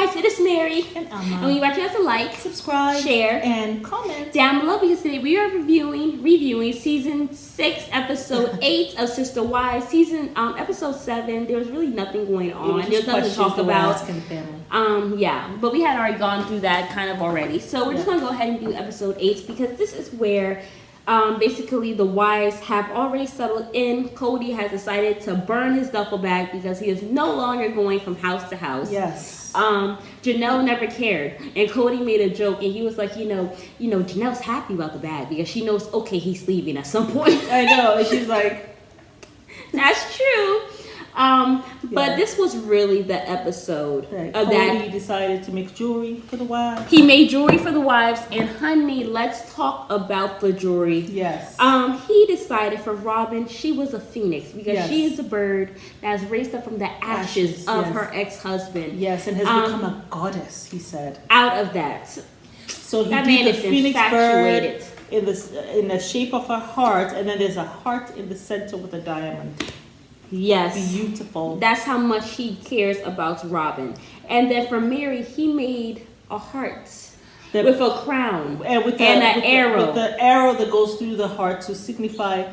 guys, it is Meri. And Amma. And we invite you guys to like, subscribe, share, and comment down below because today we are reviewing season 6, episode 8 of Sister Wives. Episode 7. There was really nothing going on. There's nothing to talk about. Yeah, but we had already gone through that kind of already. So we're just gonna go ahead and do episode 8 because this is where basically the wives have already settled in. Cody has decided to burn his duffel bag because he is no longer going from house to house. Yes. Janelle never cared, and Cody made a joke, and he was like, you know, Janelle's happy about the bag because she knows, okay, he's leaving at some point. I know, and she's like, that's true. But this was really the episode of Cody that. He decided to make jewelry for the wives. He made jewelry for the wives, and honey, let's talk about the jewelry. Yes. He decided for Robin, she was a phoenix because she is a bird that has raised up from the ashes of her ex-husband. Yes, and has become a goddess, he said. Out of that. So he that did man the is phoenix infatuated. bird in the shape of a heart, and then there's a heart in the center with a diamond. Yes. Beautiful. That's how much he cares about Robin. And then for Meri, he made a heart with a crown and an arrow. With the arrow that goes through the heart to signify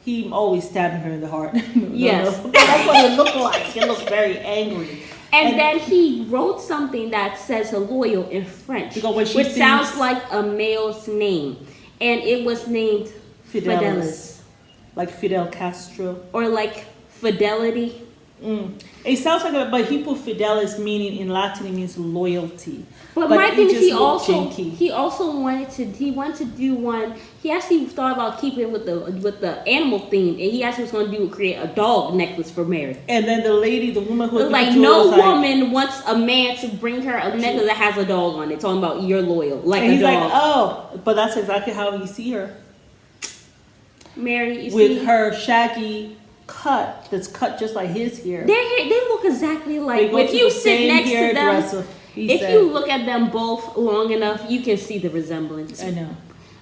him always stabbing her in the heart. Yes. That's what it looked like. It looked very angry. And then he wrote something that says loyal in French, which sounds like a male's name. And it was named Fidelis. Like Fidel Castro. Or like Fidelity. It sounds like but he put Fidelis, meaning in Latin it means loyalty. But my thing is he also wanted to do one. He actually thought about keeping it with the animal theme, and he actually was going to create a dog necklace for Meri. And then the woman who was like no woman wants a man to bring her a necklace that has a dog on it, talking about you're loyal, like and a he's dog. Like, oh, but that's exactly how he see her. Meri, with her shaggy cut that's cut just like his hair. They look exactly like. If you sit next to them, if you look at them both long enough, you can see the resemblance. I know.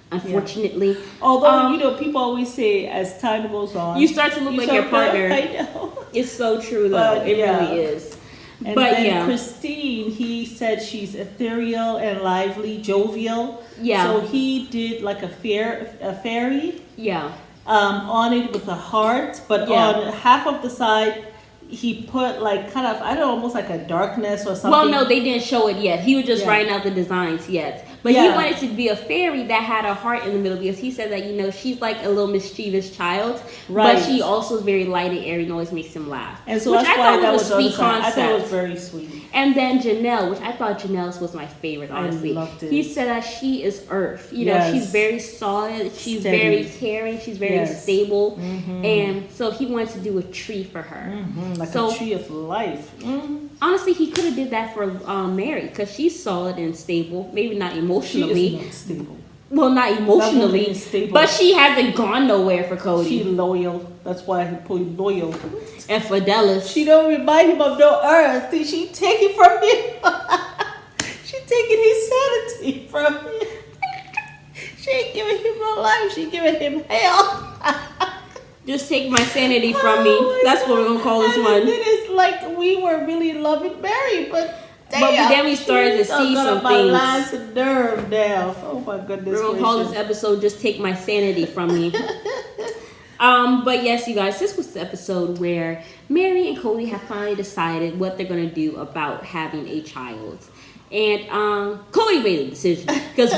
Unfortunately, yeah. Although people always say as time goes on, you start to look like your partner. I know. It's so true though. It really is. And then Christine, he said she's ethereal and lively, jovial. Yeah. So he did like a fairy. Yeah. On it with a heart, but on half of the side, he put like kind of, I don't know, almost like a darkness or something. Well, no, they didn't show it yet. He was just writing out the designs yet. But he wanted to be a fairy that had a heart in the middle because he said that, she's like a little mischievous child. Right. But she also is very light and airy and always makes him laugh. And so that's why that was a sweet concept. I thought it was very sweet. And then Janelle, which I thought Janelle's was my favorite, honestly. I loved it. He said that she is earth. She's very solid. She's very caring. She's very stable. Mm-hmm. And so he wanted to do a tree for her. Mm-hmm. Like a tree of life. Mm-hmm. Honestly, he could have did that for Meri because she's solid and stable. Maybe not emotionally. She is not stable. Well, not emotionally, but she hasn't gone nowhere for Cody. She's loyal. That's why he put loyal. And Fidelis. She don't remind him of no earth. She taking from him. She taking his sanity from him. She ain't giving him no life. She giving him hell. Just take my sanity from me. That's what we're gonna call this one. It is like we were really loving Meri, but. Damn, but then we started to see some my things. Last nerve now. Oh my goodness. We're gonna call this episode "Just Take My Sanity from Me." But yes, you guys, this was the episode where Meri and Cody have finally decided what they're gonna do about having a child. And Cody made a decision because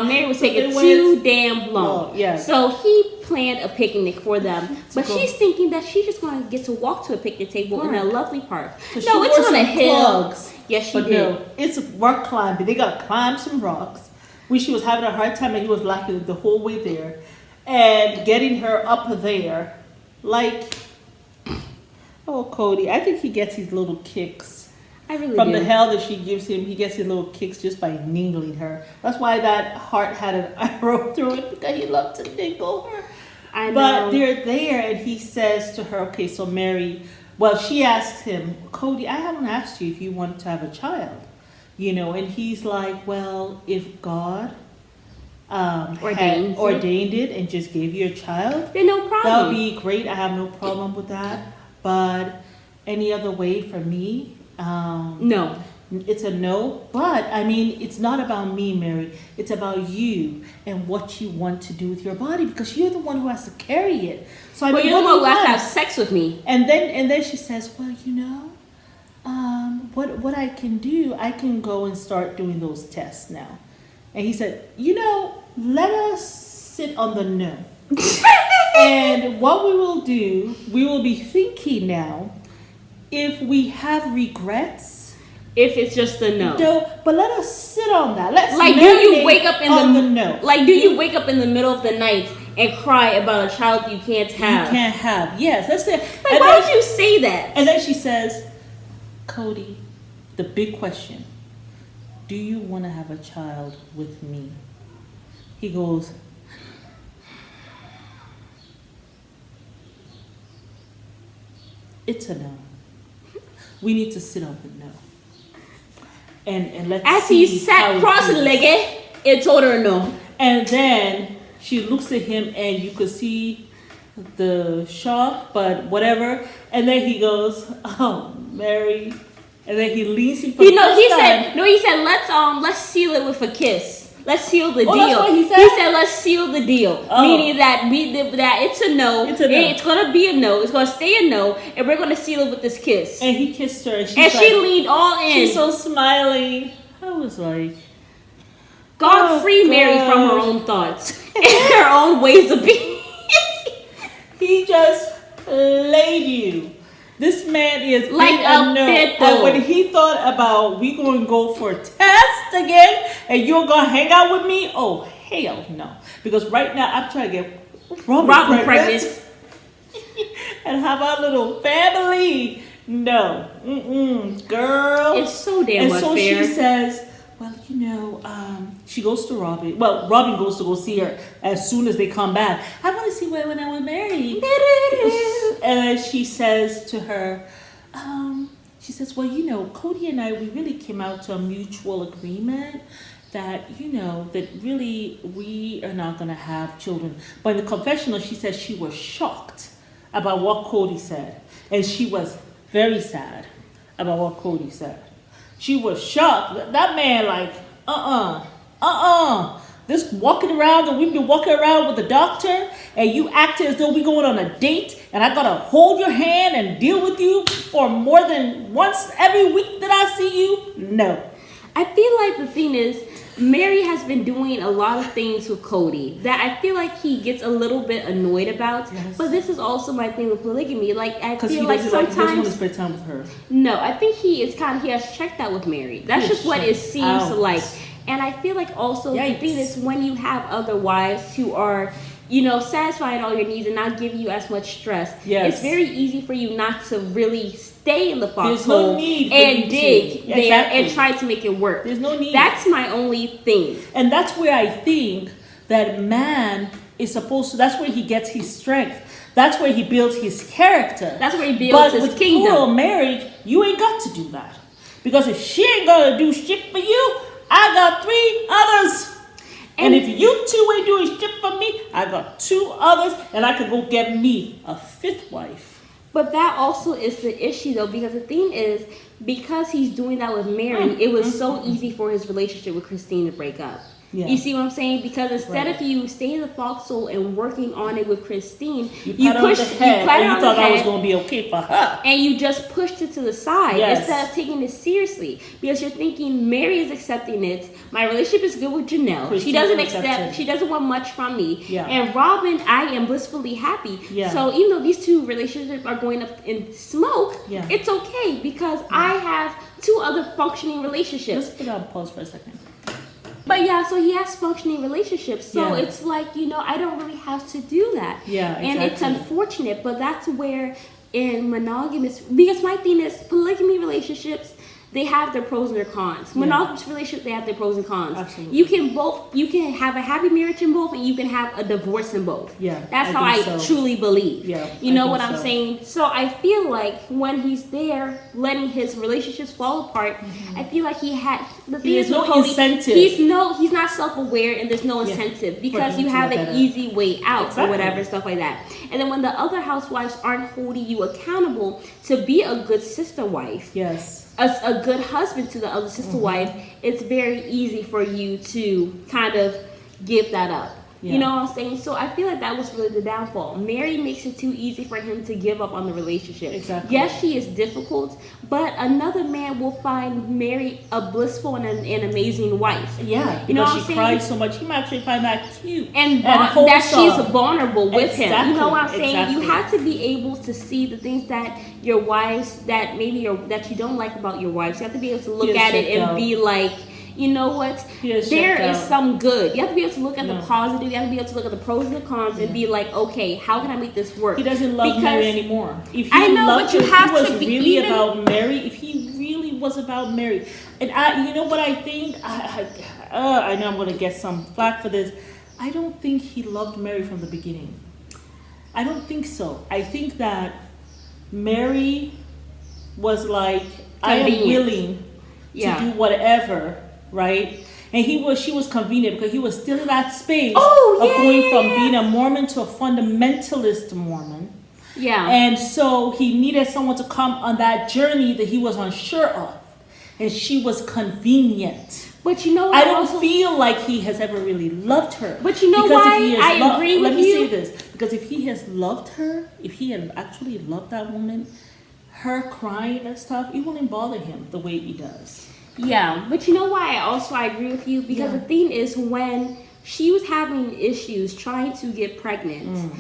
Meri was taking too damn long. So he planned a picnic for them, but she's thinking that she's just going to get to walk to a picnic table in a lovely park. So no, it's on a hill. Plugs. Yes, she did. No, it's rock climbing. They got to climb some rocks. She was having a hard time, and he was laughing the whole way there, and getting her up there, like, oh, Cody. I think he gets his little kicks. From the hell that she gives him, he gets his little kicks just by niggling her. That's why that heart had an arrow through it, because he loved to niggle her. I know. But they're there, and he says to her, okay, so Meri, well, she asks him, Cody, I haven't asked you if you want to have a child. And he's like, well, if God ordained it and just gave you a child, then no problem. That would be great. I have no problem with that. But any other way for me? No. It's a no. But I mean, it's not about me, Mary. It's about you and what you want to do with your body, because you're the one who has to carry it. So I Well, mean, you're the one who has to want? have sex with me. And then she says, well, what I can do, I can go and start doing those tests now. And he said, let us sit on the no. And what we will do, we will be thinking now, if we have regrets. If it's just a no. No, but let us sit on that. Let's like, do you wake up in the no? Like, do you wake up in the middle of the night and cry about a child you can't have? You can't have. Yes, that's it. Like, why would you say that? And then she says, Cody, the big question, do you want to have a child with me? He goes, it's a no. We need to sit on the no. And let's As see he sat cross-legged, it told her no. And then she looks at him and you could see the shock, but whatever. And then he goes, oh, Mary. And then he leans in for he said, let's seal it with a kiss. Let's seal the deal. That's what he said? He said, let's seal the deal. Oh. Meaning that it's a no. It's a no. It's going to be a no. It's going to stay a no. And we're going to seal it with this kiss. And he kissed her. And she leaned all in. She's so smiling. I was like, God free Mary from her own thoughts and her own ways of being. He just played you. This man is like a no. pit And when he thought about we going to go for a test again and you're going to hang out with me, oh, hell no. Because right now I'm trying to get Robin pregnant. And have our little family. No. Girl. It's so damn unfair. And so she says, well, she goes to Robin. Well, Robin goes to go see her as soon as they come back. I want to see when I was married. And then she says to her, well, Cody and I, we really came out to a mutual agreement that, that really we are not going to have children. But in the confessional, she says she was shocked about what Cody said. And she was very sad about what Cody said. She was shocked. That man like, This walking around, and we've been walking around with the doctor, and you acting as though we going on a date, and I gotta hold your hand and deal with you for more than once every week that I see you? No. I feel like the thing is, Meri has been doing a lot of things with Cody that I feel like he gets a little bit annoyed about. Yes. But this is also my thing with polygamy. Like, I feel like sometimes he doesn't want to spend time with her. No, I think he has checked that with Meri. That's just what it seems like. And I feel like also the thing is, when you have other wives who are, satisfying all your needs and not giving you as much stress, it's very easy for you not to really stay in the foxhole and dig there and try to make it work. There's no need. That's my only thing. And that's where I think that man is supposed to, that's where he gets his strength. That's where he builds his character. That's where he builds his kingdom. But with plural marriage, you ain't got to do that. Because if she ain't gonna do shit for you, I got 3 others. And if you 2 ain't doing shit for me, I got 2 others, and I could go get me a 5th wife. But that also is the issue, though, because the thing is, because he's doing that with Meri, it was so easy for his relationship with Christine to break up. Yeah. You see what I'm saying? Because instead of you staying in the foxhole and working on it with Christine, you pushed it on the head. You thought that was going to be okay for her. And you just pushed it to the side instead of taking it seriously. Because you're thinking, Meri is accepting it. My relationship is good with Janelle. Christine she doesn't want much from me. Yeah. And Robin, I am blissfully happy. Yeah. So even though these 2 relationships are going up in smoke, it's okay because I have 2 other functioning relationships. Let's put on pause for a second. But so he has functioning relationships. So it's like, I don't really have to do that. Yeah, exactly. And it's unfortunate, but that's where in monogamous, because my thing is polygamy relationships, they have their pros and their cons. Monogamous relationships, they have their pros and cons. Absolutely. You can have a happy marriage in both, and you can have a divorce in both. Yeah, that's how I truly believe. Yeah, you know what I'm saying? So I feel like when he's there, letting his relationships fall apart, I feel like there's no incentive. He's not self-aware, and there's no incentive because you have an easy way out or whatever, stuff like that. And then when the other housewives aren't holding you accountable to be a good sister wife. Yes. a good husband to the other sister wife, it's very easy for you to kind of give that up. Yeah. You know what I'm saying? So I feel like that was really the downfall. Meri makes it too easy for him to give up on the relationship. Exactly. Yes, she is difficult, but another man will find Meri a blissful and an amazing wife. Yeah, you know what I'm she saying? cries so much. He might actually find that cute and that she's vulnerable with him. Exactly, You know what I'm saying? exactly. You have to be able to see the things that your wives that maybe that you don't like about your wives. You have to be able to look at it and be like, you know what? There is some good. You have to be able to look at the positive. You have to be able to look at the pros and the cons and be like, okay, how can I make this work? He doesn't love Meri anymore. If he I know, loved but you her, have if he to was be really even about Meri. If he really was about Meri, and you know what I think? I know I'm gonna get some flack for this. I don't think he loved Meri from the beginning. I don't think so. I think that Meri was like, I am willing to do whatever, right? And she was convenient because he was still in that space of going from being a Mormon to a fundamentalist Mormon. Yeah. And so he needed someone to come on that journey that he was unsure of. And she was convenient. But you know, I don't feel like he has ever really loved her. But you know why? I agree with you. Let me say this. Because if he has loved her, if he had actually loved that woman, her crying and stuff, it wouldn't bother him the way he does. Yeah, but you know why I agree with you? Because the thing is, when she was having issues trying to get pregnant,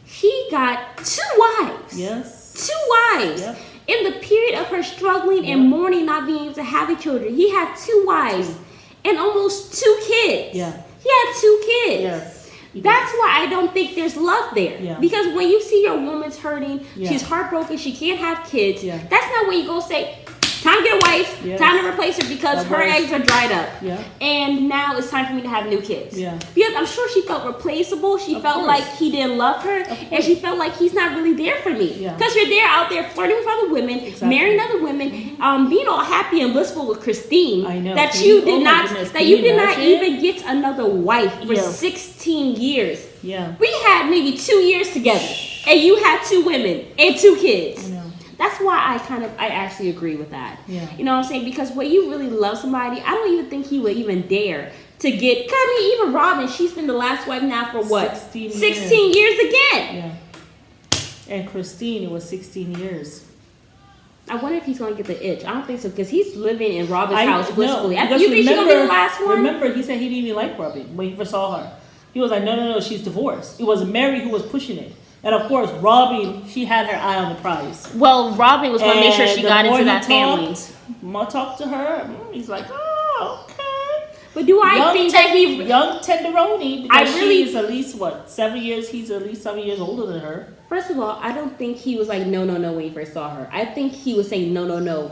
he got 2 wives. Yes. 2 wives. Yep. In the period of her struggling and mourning, not being able to have the children, he had 2 wives and almost 2 kids. Yeah. He had 2 kids. Yes. That's why I don't think there's love there. Yeah. Because when you see your woman's hurting, she's heartbroken, she can't have kids, that's not when you go say, time to get a wife, time to replace her because her eggs are dried up. Yeah. And now it's time for me to have new kids. Yeah. Because I'm sure she felt replaceable. She felt like he didn't love her. And she felt like he's not really there for me. Because you're there out there flirting with other women, marrying other women, being all happy and blissful with Christine. I know. That you did not even get another wife for 16 years. Yeah. We had maybe 2 years together. And you had 2 women and 2 kids. I know. That's why I actually agree with that. Yeah. You know what I'm saying? Because when you really love somebody, I don't even think he would even dare to get. I mean, even Robin, she's been the last wife now for what? 16 years again. Yeah. And Christine, it was 16 years. I wonder if he's going to get the itch. I don't think so because he's living in Robin's house blissfully. No, you think she's going to be the last one? Remember, he said he didn't even like Robin when he first saw her. He was like, no, she's divorced. It was Meri who was pushing it. And of course, Robin, she had her eye on the prize. Well, Robin was going to make sure she got into that family. More talk to her. He's like, oh, okay. But do I think that he young tenderoni? Because she's at least 7 years. He's at least 7 years older than her. First of all, I don't think he was like no when he first saw her. I think he was saying no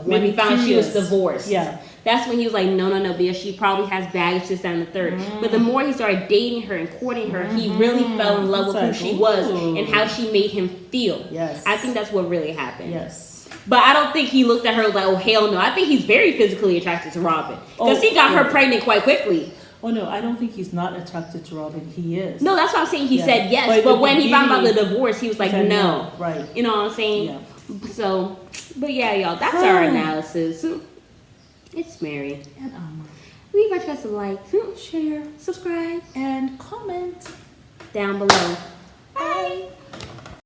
when he found she was divorced. Yeah. That's when he was like no because she probably has baggage this and the third. But the more he started dating her and courting her, he really fell in love with who she was and how she made him feel. Yes. I think that's what really happened. Yes. But I don't think he looked at her like, oh hell no. I think he's very physically attracted to Robin because he got her pregnant quite quickly. Oh no, I don't think he's not attracted to Robin. He is. No, that's what I'm saying. He said yes, but when he found out the divorce, he was like, no. Right. You know what I'm saying? Yeah. So, but yeah, y'all, that's our analysis. It's Meri. And Alma. Leave us a like, share, subscribe, and comment down below. Bye.